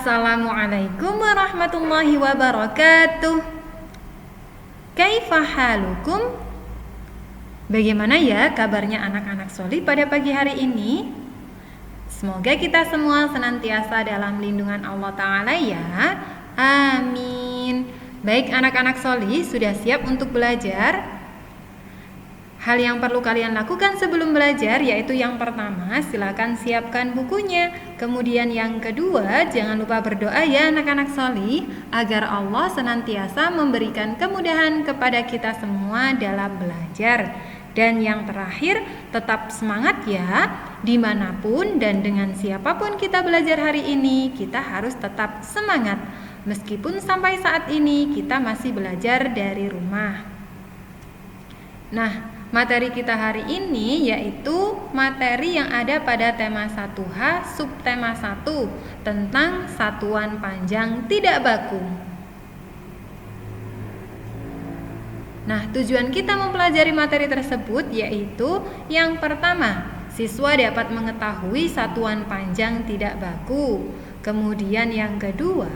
Assalamualaikum warahmatullahi wabarakatuh. Kaifa halukum? Bagaimana ya kabarnya anak-anak solih pada pagi hari ini? Semoga kita semua senantiasa dalam lindungan Allah Ta'ala ya. Amin. Baik anak-anak solih, sudah siap untuk belajar? Hal yang perlu kalian lakukan sebelum belajar yaitu yang pertama, silakan siapkan bukunya. Kemudian yang kedua, jangan lupa berdoa ya anak-anak solih, agar Allah senantiasa memberikan kemudahan kepada kita semua dalam belajar. Dan yang terakhir, tetap semangat ya, dimanapun dan dengan siapapun kita belajar hari ini, kita harus tetap semangat. Meskipun sampai saat ini kita masih belajar dari rumah. Nah, materi kita hari ini yaitu materi yang ada pada tema 1H subtema 1 tentang satuan panjang tidak baku. Nah, tujuan kita mempelajari materi tersebut yaitu yang pertama, siswa dapat mengetahui satuan panjang tidak baku. Kemudian yang kedua,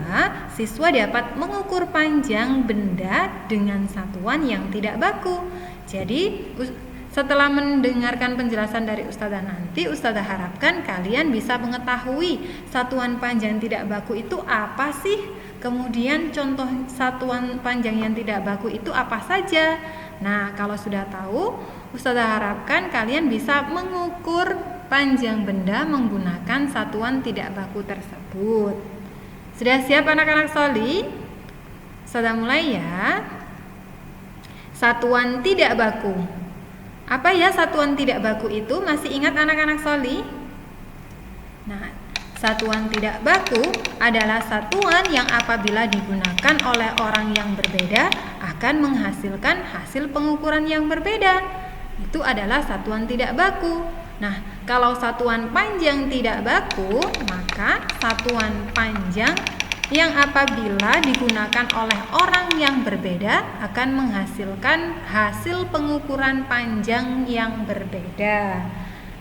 siswa dapat mengukur panjang benda dengan satuan yang tidak baku. Jadi setelah mendengarkan penjelasan dari Ustazah nanti, Ustazah harapkan kalian bisa mengetahui satuan panjang tidak baku itu apa sih? Kemudian contoh satuan panjang yang tidak baku itu apa saja? Nah, kalau sudah tahu, Ustazah harapkan kalian bisa mengukur panjang benda menggunakan satuan tidak baku tersebut. Sudah siap anak-anak solih? Ustazah mulai ya. Satuan tidak baku. Apa ya satuan tidak baku itu? Masih ingat anak-anak solih? Nah, satuan tidak baku adalah satuan yang apabila digunakan oleh orang yang berbeda akan menghasilkan hasil pengukuran yang berbeda. Itu adalah satuan tidak baku. Nah, kalau satuan panjang tidak baku, maka satuan panjang yang apabila digunakan oleh orang yang berbeda akan menghasilkan hasil pengukuran panjang yang berbeda.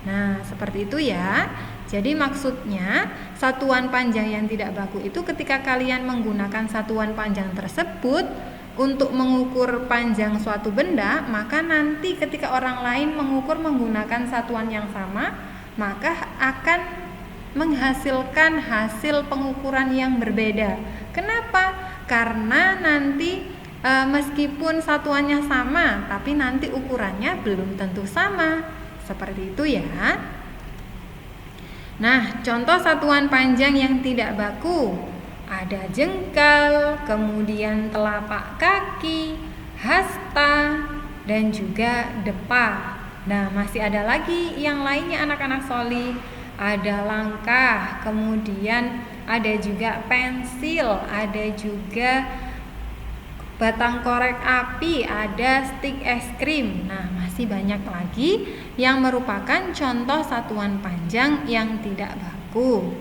Nah, seperti itu ya. Jadi maksudnya satuan panjang yang tidak baku itu ketika kalian menggunakan satuan panjang tersebut untuk mengukur panjang suatu benda, maka nanti ketika orang lain mengukur menggunakan satuan yang sama, maka akan menghasilkan hasil pengukuran yang berbeda. Kenapa? Karena nanti meskipun satuannya sama, tapi nanti ukurannya belum tentu sama. Seperti itu ya. Nah, contoh satuan panjang yang tidak baku ada jengkal, kemudian telapak kaki, hasta, dan juga depa. Nah, masih ada lagi yang lainnya anak-anak solih. Ada langkah, kemudian ada juga pensil, ada juga batang korek api, ada stik es krim. Nah, masih banyak lagi yang merupakan contoh satuan panjang yang tidak baku.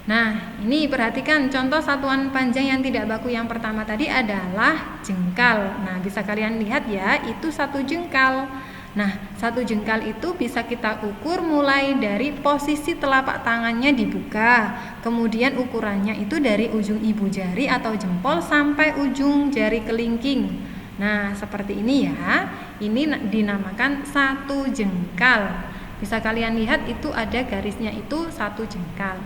Nah, ini perhatikan contoh satuan panjang yang tidak baku yang pertama tadi adalah jengkal. Nah, bisa kalian lihat ya, itu satu jengkal. Nah, satu jengkal itu bisa kita ukur mulai dari posisi telapak tangannya dibuka. Kemudian ukurannya itu dari ujung ibu jari atau jempol sampai ujung jari kelingking. Nah, seperti ini ya. Ini dinamakan satu jengkal. Bisa kalian lihat itu ada garisnya itu satu jengkal.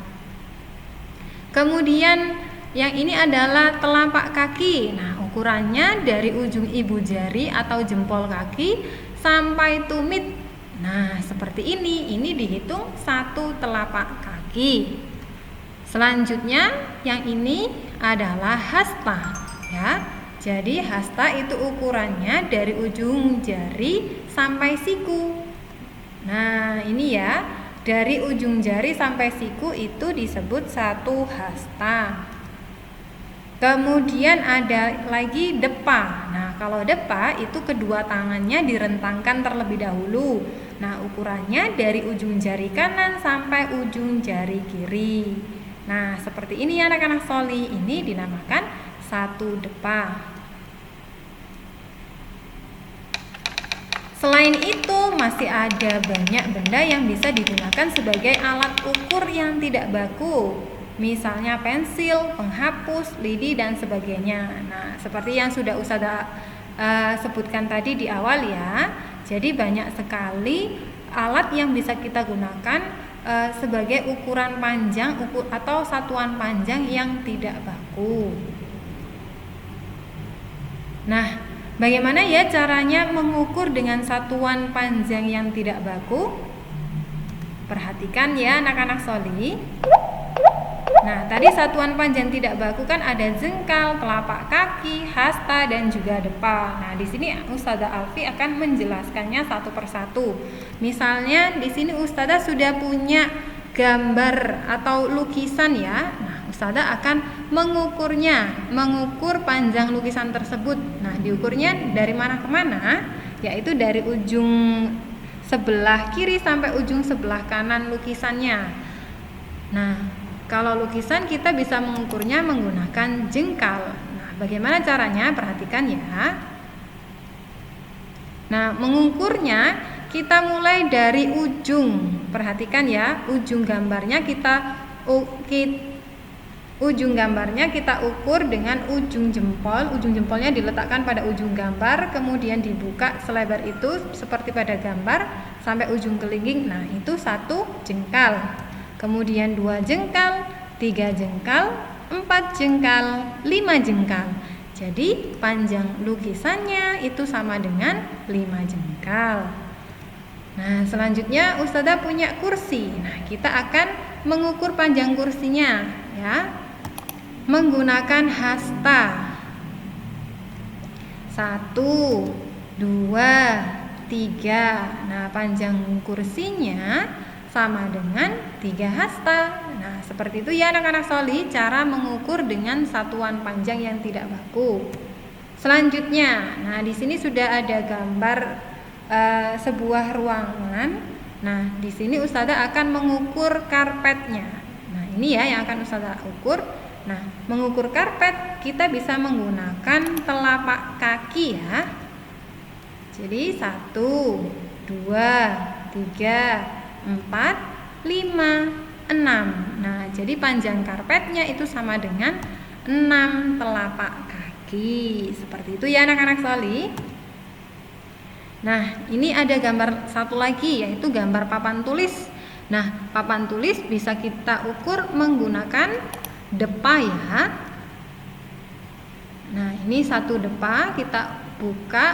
Kemudian yang ini adalah telapak kaki. Nah, ukurannya dari ujung ibu jari atau jempol kaki sampai tumit. Nah, seperti ini. Ini dihitung satu telapak kaki. Selanjutnya, yang ini adalah hasta, ya. Jadi hasta itu ukurannya dari ujung jari sampai siku. Nah, ini ya, dari ujung jari sampai siku itu disebut satu hasta. Kemudian ada lagi depa. Nah, kalau depa itu kedua tangannya direntangkan terlebih dahulu. Nah, ukurannya dari ujung jari kanan sampai ujung jari kiri. Nah, seperti ini ya anak-anak solih. Ini dinamakan satu depa. selain itu masih ada banyak benda yang bisa digunakan sebagai alat ukur yang tidak baku. Misalnya pensil, penghapus, lidi, dan sebagainya. Nah, seperti yang sudah Ustazah sebutkan tadi di awal ya. Jadi banyak sekali alat yang bisa kita gunakan sebagai ukuran panjang atau satuan panjang yang tidak baku. Nah, bagaimana ya caranya mengukur dengan satuan panjang yang tidak baku? Perhatikan ya anak-anak Sholi. Nah, tadi satuan panjang tidak baku kan ada jengkal, telapak kaki, hasta, dan juga depa. Nah, di sini Ustazah Alfi akan menjelaskannya satu persatu. Misalnya di sini Ustazah sudah punya gambar atau lukisan ya. Nah, Ustazah akan mengukur panjang lukisan tersebut. Nah, diukurnya dari mana ke mana? Yaitu dari ujung sebelah kiri sampai ujung sebelah kanan lukisannya. Nah, kalau lukisan kita bisa mengukurnya menggunakan jengkal. Nah, bagaimana caranya? Perhatikan ya. Nah, mengukurnya kita mulai dari ujung. Perhatikan ya, ujung gambarnya kita ukur dengan ujung jempol. Ujung jempolnya diletakkan pada ujung gambar, kemudian dibuka selebar itu seperti pada gambar sampai ujung kelingking. Nah, itu 1 jengkal. Kemudian 2 jengkal, 3 jengkal, 4 jengkal, 5 jengkal. Jadi panjang lukisannya itu sama dengan 5 jengkal. Nah, selanjutnya Ustazah punya kursi. Nah, kita akan mengukur panjang kursinya ya, menggunakan hasta. 1, 2, 3. Nah, panjang kursinya sama dengan 3 hasta. Nah, seperti itu ya anak-anak Sholi, cara mengukur dengan satuan panjang yang tidak baku. Selanjutnya, nah di sini sudah ada gambar sebuah ruangan. Nah, di sini Ustazah akan mengukur karpetnya. Nah, ini ya yang akan Ustazah ukur. Nah, mengukur karpet kita bisa menggunakan telapak kaki ya. Jadi 1, 2, 3, 4, 5, 6. Nah, jadi panjang karpetnya itu sama dengan 6 telapak kaki. Seperti itu ya anak-anak Sholi. Nah, ini ada gambar satu lagi, yaitu gambar papan tulis. Nah, papan tulis bisa kita ukur menggunakan depa ya. Nah, ini 1 depa, kita buka,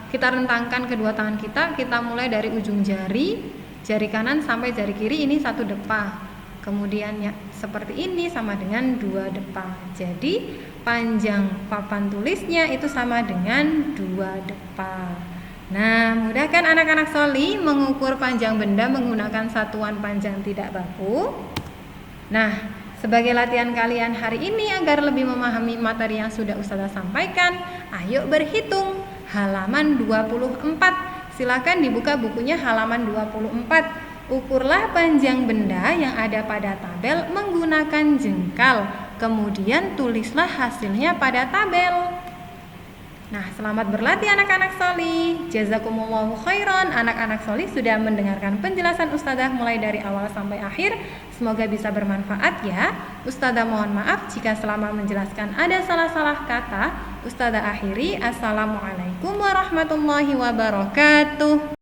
kita rentangkan kedua tangan kita mulai dari ujung jari kanan sampai jari kiri, ini 1 depa. Kemudian ya seperti ini sama dengan 2 depa. Jadi panjang papan tulisnya itu sama dengan 2 depa. Nah, mudah kan anak-anak Sholi mengukur panjang benda menggunakan satuan panjang tidak baku? Nah, sebagai latihan kalian hari ini agar lebih memahami materi yang sudah Ustazah sampaikan, ayo berhitung halaman 24. Silakan dibuka bukunya halaman 24. Ukurlah panjang benda yang ada pada tabel menggunakan jengkal. Kemudian tulislah hasilnya pada tabel. Nah, selamat berlatih anak-anak Sholi. Jazakumullahu khairan. Anak-anak Sholi sudah mendengarkan penjelasan Ustazah mulai dari awal sampai akhir. Semoga bisa bermanfaat ya. Ustazah mohon maaf jika selama menjelaskan ada salah-salah kata. Ustazah akhiri. Assalamualaikum warahmatullahi wabarakatuh.